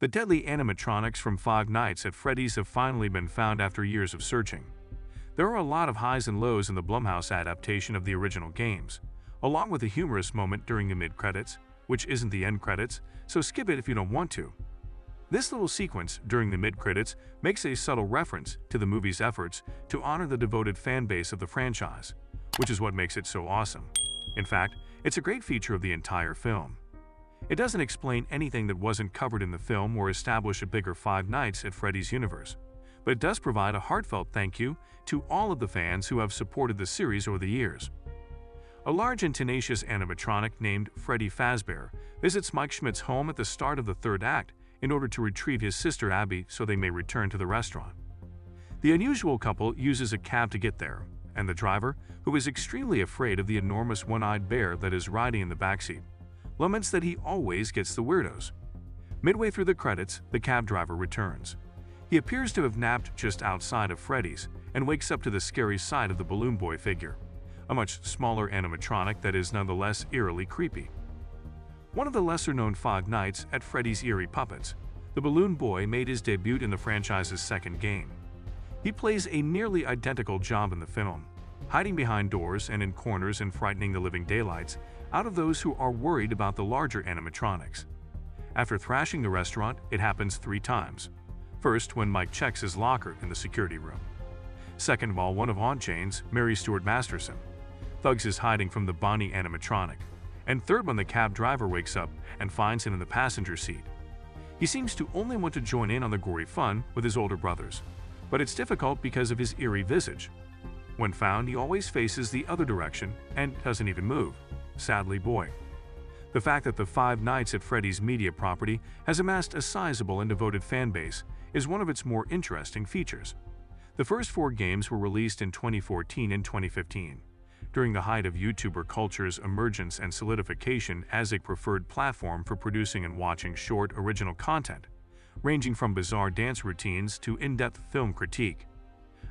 The deadly animatronics from Five Nights at Freddy's have finally been found after years of searching. There are a lot of highs and lows in the Blumhouse adaptation of the original games, along with a humorous moment during the mid-credits, which isn't the end credits, so skip it if you don't want to. This little sequence during the mid-credits makes a subtle reference to the movie's efforts to honor the devoted fan base of the franchise, which is what makes it so awesome. In fact, it's a great feature of the entire film. It doesn't explain anything that wasn't covered in the film or establish a bigger Five Nights at Freddy's universe, but it does provide a heartfelt thank you to all of the fans who have supported the series over the years. A large and tenacious animatronic named Freddy Fazbear visits Mike Schmidt's home at the start of the third act in order to retrieve his sister Abby so they may return to the restaurant. The unusual couple uses a cab to get there, and the driver, who is extremely afraid of the enormous one-eyed bear that is riding in the backseat, laments that he always gets the weirdos. Midway through the credits, the cab driver returns. He appears to have napped just outside of Freddy's and wakes up to the scary sight of the Balloon Boy figure, a much smaller animatronic that is nonetheless eerily creepy. One of the lesser-known Five Nights at Freddy's eerie puppets, the Balloon Boy made his debut in the franchise's second game. He plays a nearly identical job in the film, hiding behind doors and in corners and frightening the living daylights out of those who are worried about the larger animatronics. After thrashing the restaurant, it happens 3 times. First, when Mike checks his locker in the security room. Second, while one of Aunt Jane's, Mary Stuart Masterson, thugs is hiding from the Bonnie animatronic. And third, when the cab driver wakes up and finds him in the passenger seat. He seems to only want to join in on the gory fun with his older brothers, but it's difficult because of his eerie visage. When found, he always faces the other direction and doesn't even move. Sadly, boy. The fact that the Five Nights at Freddy's media property has amassed a sizable and devoted fan base is one of its more interesting features. The first 4 games were released in 2014 and 2015, during the height of YouTuber culture's emergence and solidification as a preferred platform for producing and watching short, original content, ranging from bizarre dance routines to in-depth film critique.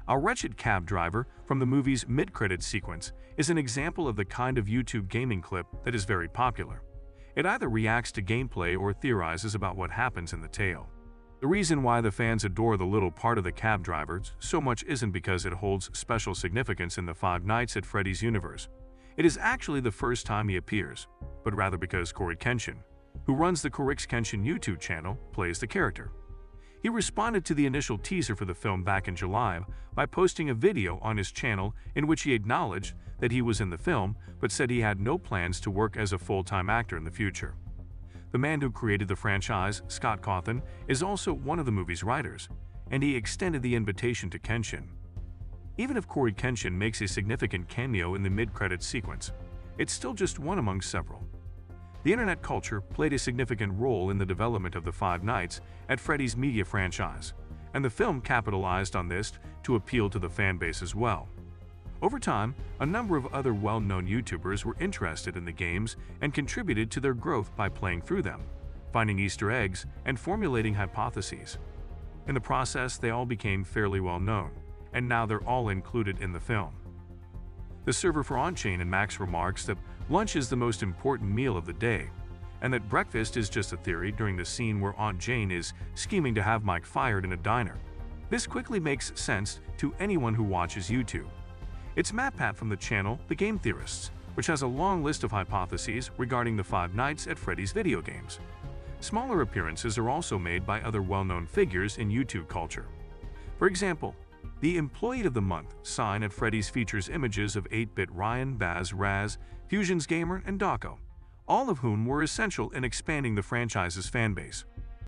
Our wretched cab driver from the movie's mid-credits sequence is an example of the kind of YouTube gaming clip that is very popular. It either reacts to gameplay or theorizes about what happens in the tale. The reason why the fans adore the little part of the cab driver so much isn't because it holds special significance in the Five Nights at Freddy's universe. It is actually the first time he appears, but rather because Corey Kenshin, who runs the Corix Kenshin YouTube channel, plays the character. He responded to the initial teaser for the film back in July by posting a video on his channel in which he acknowledged that he was in the film but said he had no plans to work as a full-time actor in the future. The man who created the franchise, Scott Cawthon, is also one of the movie's writers, and he extended the invitation to Kenshin. Even if Corey Kenshin makes a significant cameo in the mid-credits sequence, it's still just one among several. The internet culture played a significant role in the development of the Five Nights at Freddy's media franchise, and the film capitalized on this to appeal to the fan base as well. Over time, a number of other well-known YouTubers were interested in the games and contributed to their growth by playing through them, finding Easter eggs, and formulating hypotheses. In the process, they all became fairly well-known, and now they're all included in the film. The server for Aunt Jane and Max remarks that lunch is the most important meal of the day, and that breakfast is just a theory during the scene where Aunt Jane is scheming to have Mike fired in a diner. This quickly makes sense to anyone who watches YouTube. It's MatPat from the channel The Game Theorists, which has a long list of hypotheses regarding the Five Nights at Freddy's video games. Smaller appearances are also made by other well-known figures in YouTube culture. For example, the Employee of the Month sign at Freddy's features images of 8-Bit Ryan, Baz, Raz, Fusions Gamer, and Dawko, all of whom were essential in expanding the franchise's fanbase.